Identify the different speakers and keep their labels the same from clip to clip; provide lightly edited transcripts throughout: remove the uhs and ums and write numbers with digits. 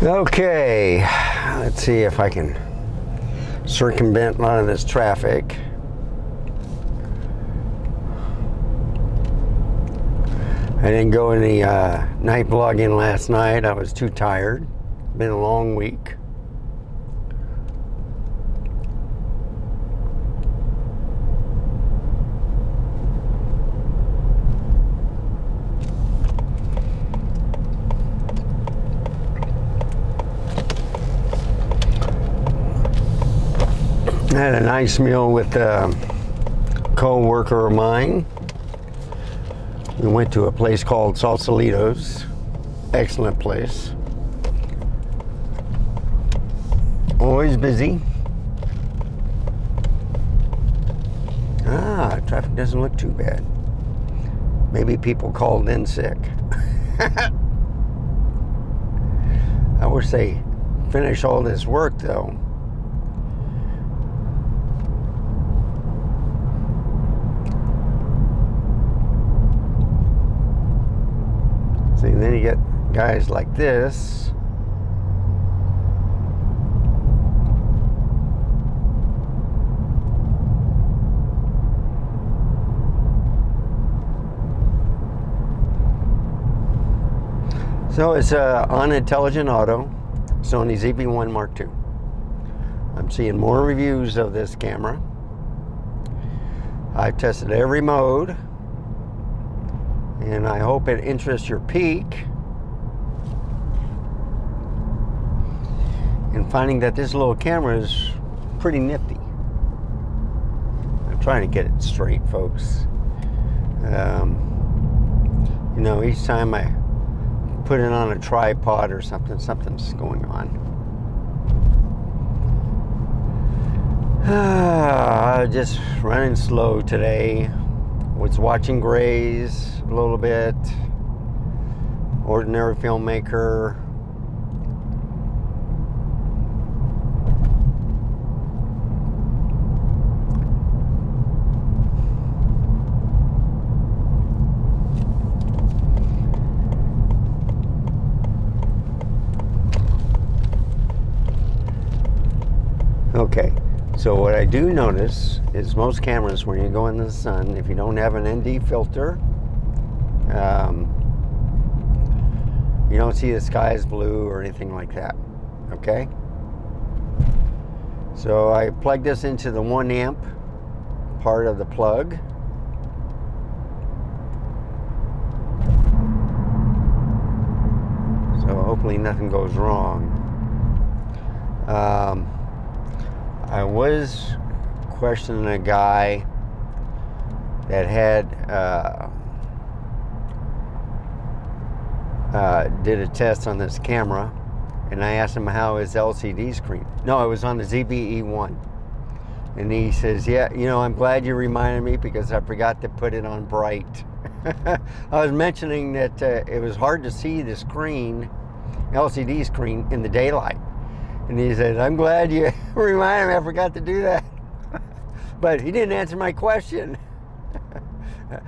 Speaker 1: Okay, let's see if I can circumvent a lot of this traffic. I didn't go any night vlogging last night. I was too tired. Been a long week. I had a nice meal with a co-worker of mine. We went to a place called Sausalito's. Excellent place. Always busy. Traffic doesn't look too bad. Maybe people called in sick. I wish they finish all this work though. See, then you get guys like this. So it's on Intelligent Auto, Sony ZV1-M2. I'm seeing more reviews of this camera. I've tested every mode. And I hope it interests your peak in finding that this little camera is pretty nifty. I'm trying to get it straight, folks. You know, each time I put it on a tripod or something, something's going on. Just running slow today. Was watching Grays a little bit. Ordinary filmmaker. Okay. So what I do notice is most cameras, when you go in the sun, if you don't have an ND filter, you don't see the sky is blue or anything like that, okay? So I plugged this into the 1 amp part of the plug. So hopefully nothing goes wrong. I was questioning a guy that had did a test on this camera, and I asked him how his LCD screen. No, it was on the ZV1, and he says, "Yeah, you know, I'm glad you reminded me because I forgot to put it on bright." I was mentioning that it was hard to see the screen, LCD screen, in the daylight. And he said, "I'm glad you reminded me, I forgot to do that." But he didn't answer my question.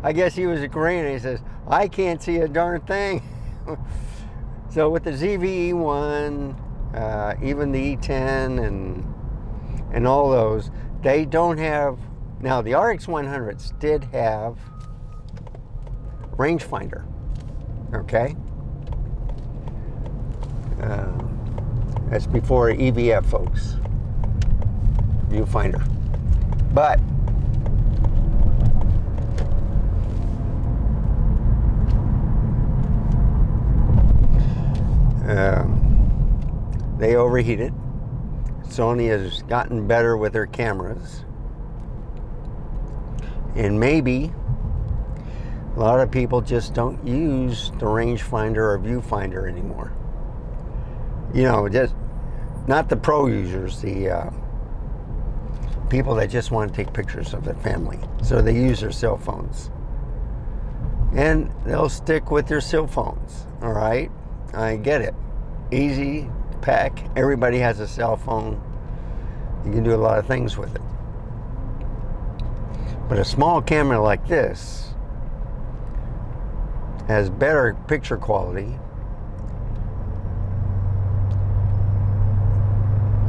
Speaker 1: I guess he was agreeing. He says, "I can't see a darn thing." So with the ZV1, even the E10 and all those, they don't have, now the RX100s did have rangefinder, okay? That's before EVF, folks. Viewfinder. But they overheated. Sony has gotten better with their cameras. And maybe a lot of people just don't use the rangefinder or viewfinder anymore. You know, just not the pro users, the people that just want to take pictures of their family. So they use their cell phones. And they'll stick with their cell phones, all right? I get it. Easy to pack. Everybody has a cell phone. You can do a lot of things with it. But a small camera like this has better picture quality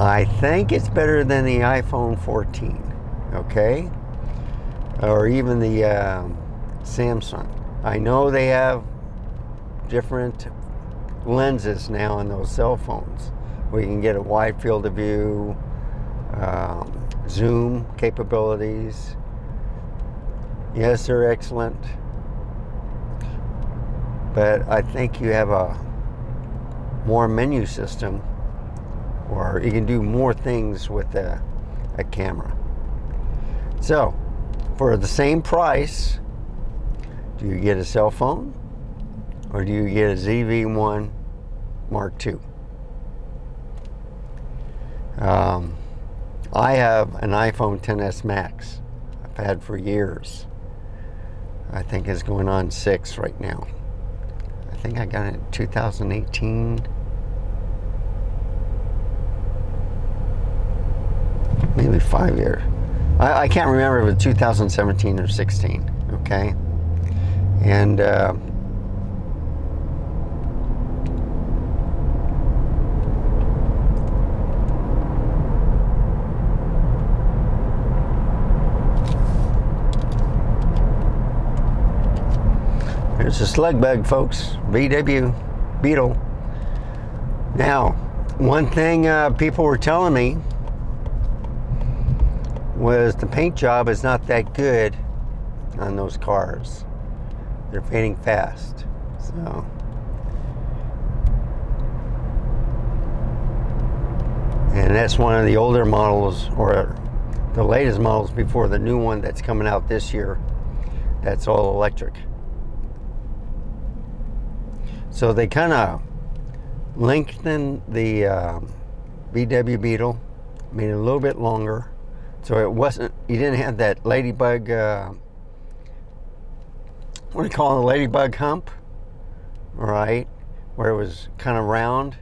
Speaker 1: I think it's better than the iPhone 14, okay? Or even the Samsung. I know they have different lenses now on those cell phones. We can get a wide field of view, zoom capabilities. Yes, they're excellent. But I think you have a more menu system, or you can do more things with a camera. So, for the same price, do you get a cell phone or do you get a ZV1 Mark II? I have an iPhone XS Max I've had for years. I think it's going on 6 right now. I think I got it in 2018. Maybe 5 years. I can't remember if it was 2017 or 16, okay? And there's a slug bug, folks. VW Beetle. Now, one thing people were telling me was the paint job is not that good on those cars. They're fading fast. So and that's one of the older models, or the latest models before the new one that's coming out this year. That's all electric. So they kind of lengthened the VW Beetle, made it a little bit longer. So it wasn't, you didn't have that ladybug, what do you call it, a ladybug hump, right? Where it was kind of round.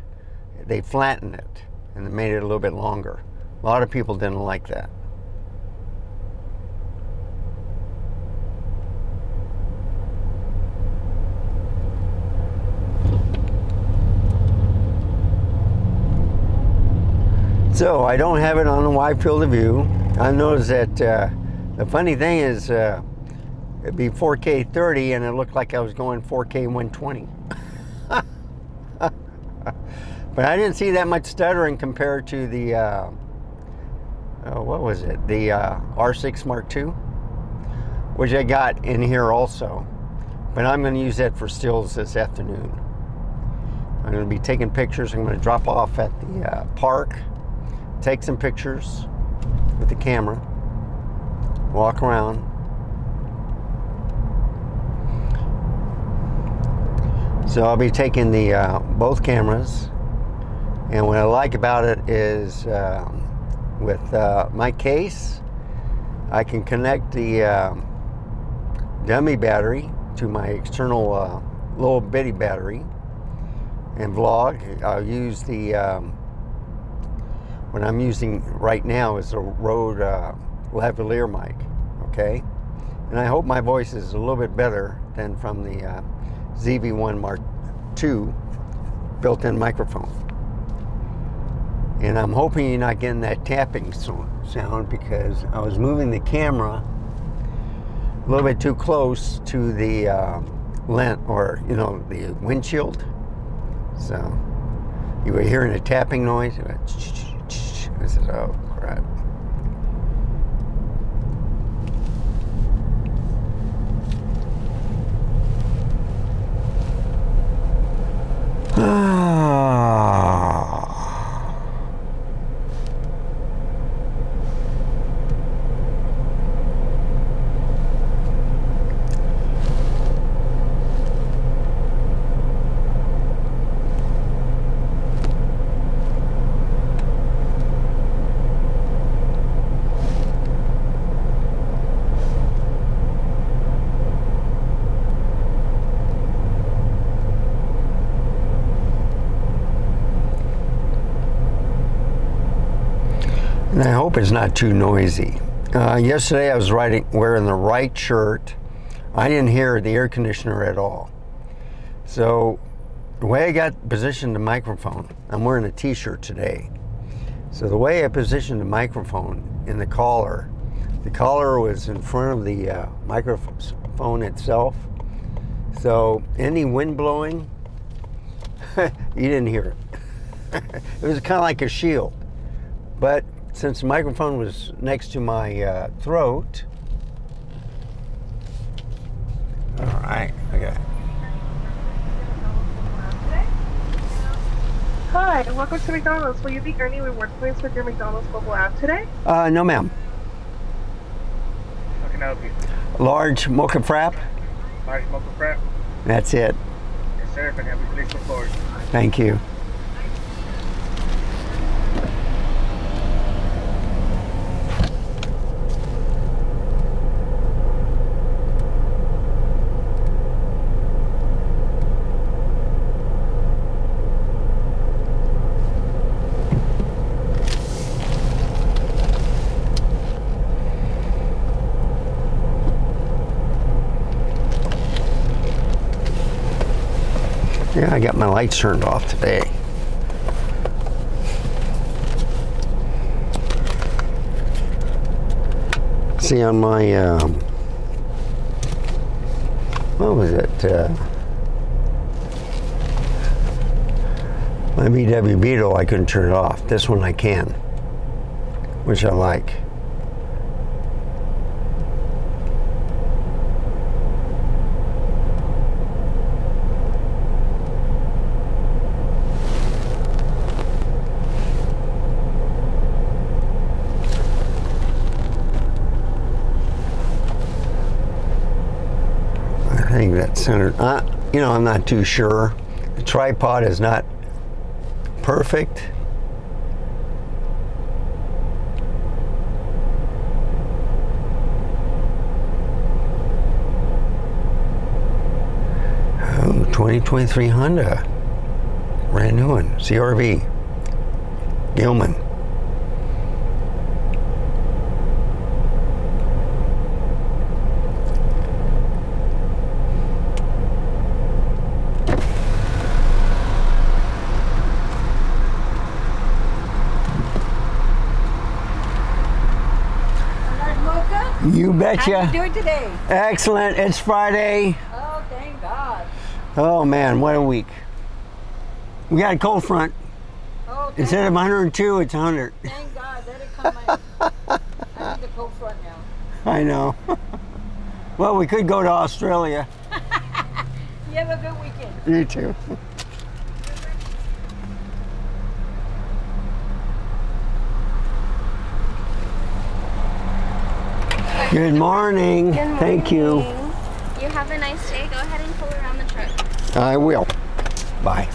Speaker 1: They flattened it and made it a little bit longer. A lot of people didn't like that. So I don't have it on a wide field of view. I noticed that the funny thing is it'd be 4K 30 and it looked like I was going 4K 120. But I didn't see that much stuttering compared to the, what was it? The R6 Mark II, which I got in here also. But I'm going to use that for stills this afternoon. I'm going to be taking pictures. I'm going to drop off at the park, take some pictures with the camera, walk around. So I'll be taking the both cameras, and what I like about it is with my case, I can connect the dummy battery to my external little bitty battery and vlog. I'll use the what I'm using right now is a Rode lavalier mic, okay? And I hope my voice is a little bit better than from the ZV1 Mark II built-in microphone. And I'm hoping you're not getting that tapping sound, because I was moving the camera a little bit too close to the lens, or you know, the windshield. So you were hearing a tapping noise. I said, oh crap. And I hope it's not too noisy. Yesterday I was wearing the right shirt. I didn't hear the air conditioner at all. So the way I got positioned the microphone, I'm wearing a t-shirt today. So the way I positioned the microphone in the collar was in front of the microphone itself. So any wind blowing, you didn't hear it. It was kind of like a shield. But since the microphone was next to my throat, all right, okay.
Speaker 2: Hi, and welcome to McDonald's. Will you be earning reward points with your McDonald's mobile app today?
Speaker 1: No, ma'am.
Speaker 2: How can I help you?
Speaker 1: Large mocha frap.
Speaker 2: Large mocha frap?
Speaker 1: That's it.
Speaker 2: Yes, sir. If I can have you please move forward.
Speaker 1: Thank you. Yeah, I got my lights turned off today. See, on my, what was it? My VW Beetle, I couldn't turn it off. This one I can, which I like. I think that's centered. You know, I'm not too sure. The tripod is not perfect. Oh, 2023 Honda. Brand new one. CRV. Gilman. You betcha.
Speaker 3: How you doing today?
Speaker 1: Excellent. It's Friday.
Speaker 3: Oh, thank God.
Speaker 1: Oh man, what a week. We got a cold front.
Speaker 3: Oh,
Speaker 1: Instead of 102, it's 100.
Speaker 3: Thank God. Let it come in. I need the cold front now.
Speaker 1: I know. Well, we could go to Australia.
Speaker 3: You have a good weekend.
Speaker 1: You too. Good morning.
Speaker 4: Good morning.
Speaker 1: Thank you.
Speaker 4: You have a nice day. Go ahead and pull around the truck.
Speaker 1: I will. Bye.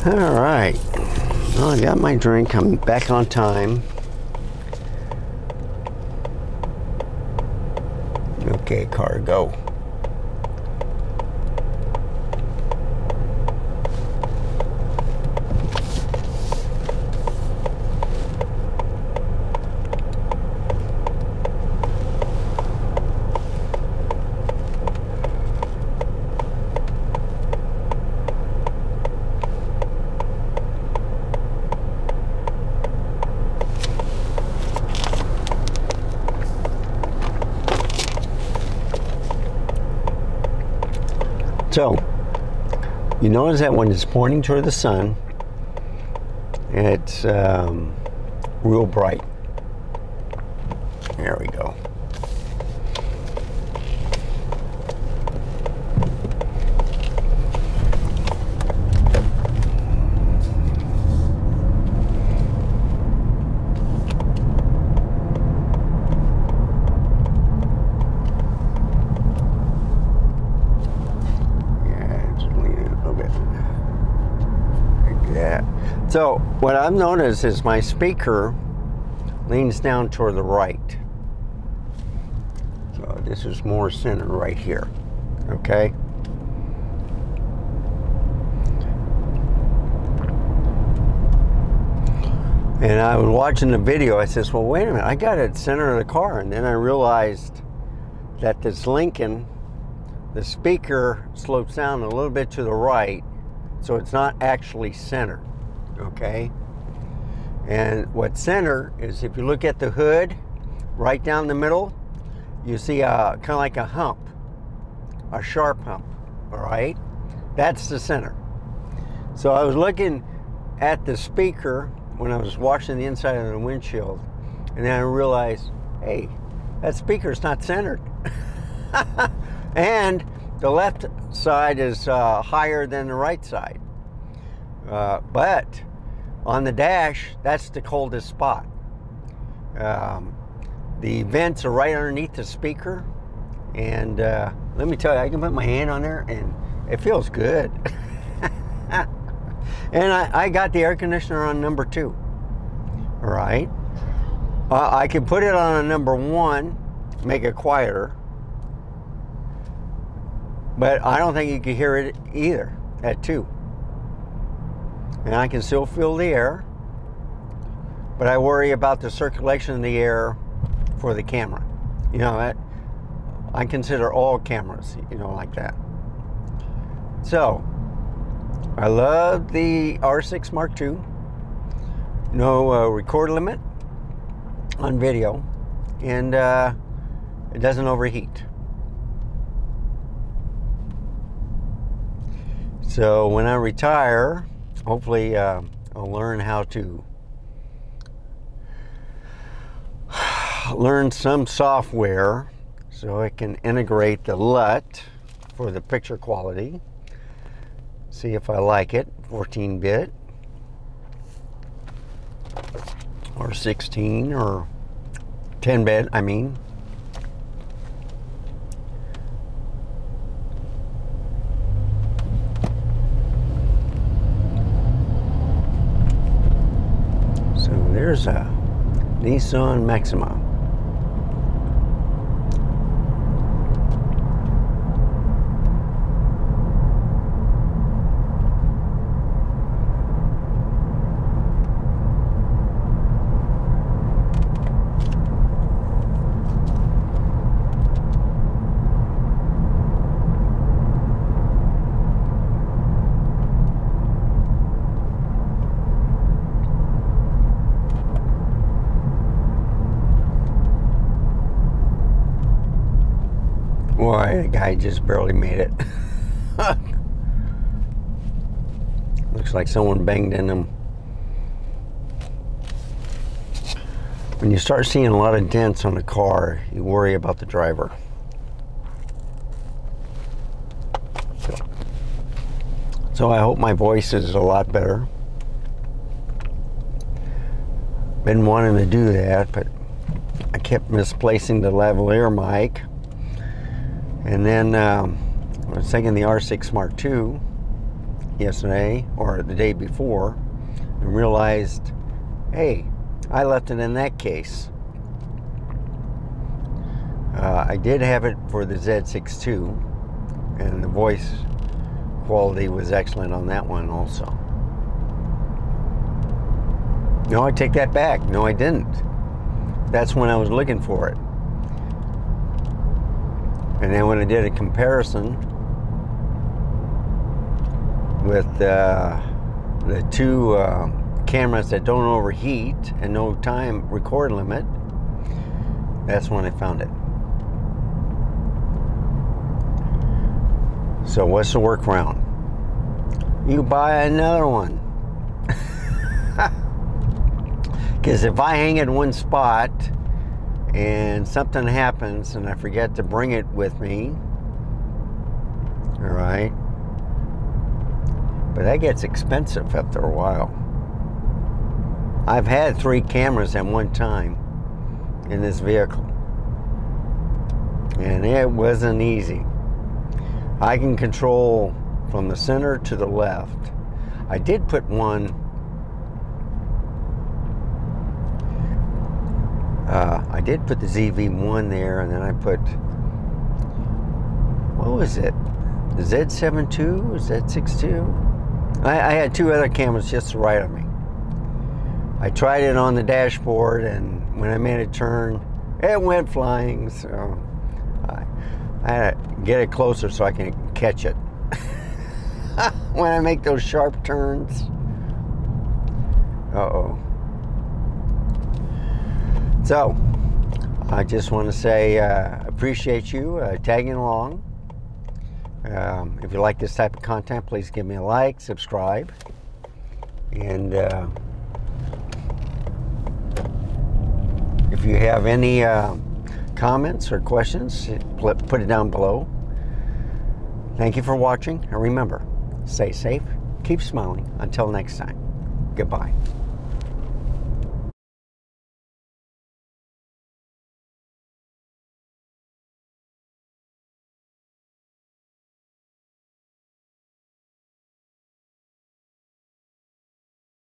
Speaker 1: All right. Well, I got my drink. I'm back on time. Okay, car, go. So, you notice that when it's pointing toward the sun, it's real bright. There we go. So what I've noticed is my speaker leans down toward the right. So this is more center right here, okay? And I was watching the video. I says, well, wait a minute. I got it center of the car. And then I realized that this Lincoln, the speaker slopes down a little bit to the right. So it's not actually centered. Okay? And what's center is if you look at the hood, right down the middle, you see kind of like a hump, a sharp hump. All right? That's the center. So I was looking at the speaker when I was washing the inside of the windshield, and then I realized, hey, that speaker's not centered. And the left side is higher than the right side. But on the dash, that's the coldest spot. The vents are right underneath the speaker, and let me tell you, I can put my hand on there and it feels good. And I got the air conditioner on number 2. All right. I can put it on a number 1, make it quieter. But I don't think you can hear it either at 2. And I can still feel the air. But I worry about the circulation of the air for the camera. You know, I consider all cameras, you know, like that. So, I love the R6 Mark II. No record limit on video, and it doesn't overheat. So when I retire, hopefully I'll learn how to learn some software so I can integrate the LUT for the picture quality. See if I like it, 14-bit or 16 or 10-bit, I mean. So there's a Nissan Maxima. Boy, the guy just barely made it. Looks like someone banged in him. When you start seeing a lot of dents on the car, you worry about the driver. So I hope my voice is a lot better. Been wanting to do that, but I kept misplacing the lavalier mic. And then I was taking the R6 Mark II yesterday, or the day before, and realized, hey, I left it in that case. I did have it for the Z6 II, and the voice quality was excellent on that one also. No, I take that back. No, I didn't. That's when I was looking for it. And then when I did a comparison with the 2 cameras that don't overheat and no time record limit, that's when I found it. So what's the workaround? You buy another one. Because if I hang in one spot and something happens and I forget to bring it with me, all right, but that gets expensive after a while. I've had 3 cameras at one time in this vehicle, and it wasn't easy. I can control from the center to the left. I did put one I did put the ZV1 there, and then I put, what was it? The ZV1-M2, Z6 II? I had 2 other cameras just right on me. I tried it on the dashboard, and when I made a turn, it went flying. So I had to get it closer so I can catch it. When I make those sharp turns. Uh-oh. So, I just want to say appreciate you tagging along. If you like this type of content, please give me a like, subscribe, and if you have any comments or questions, put it down below. Thank you for watching, and remember, stay safe, keep smiling. Until next time, goodbye.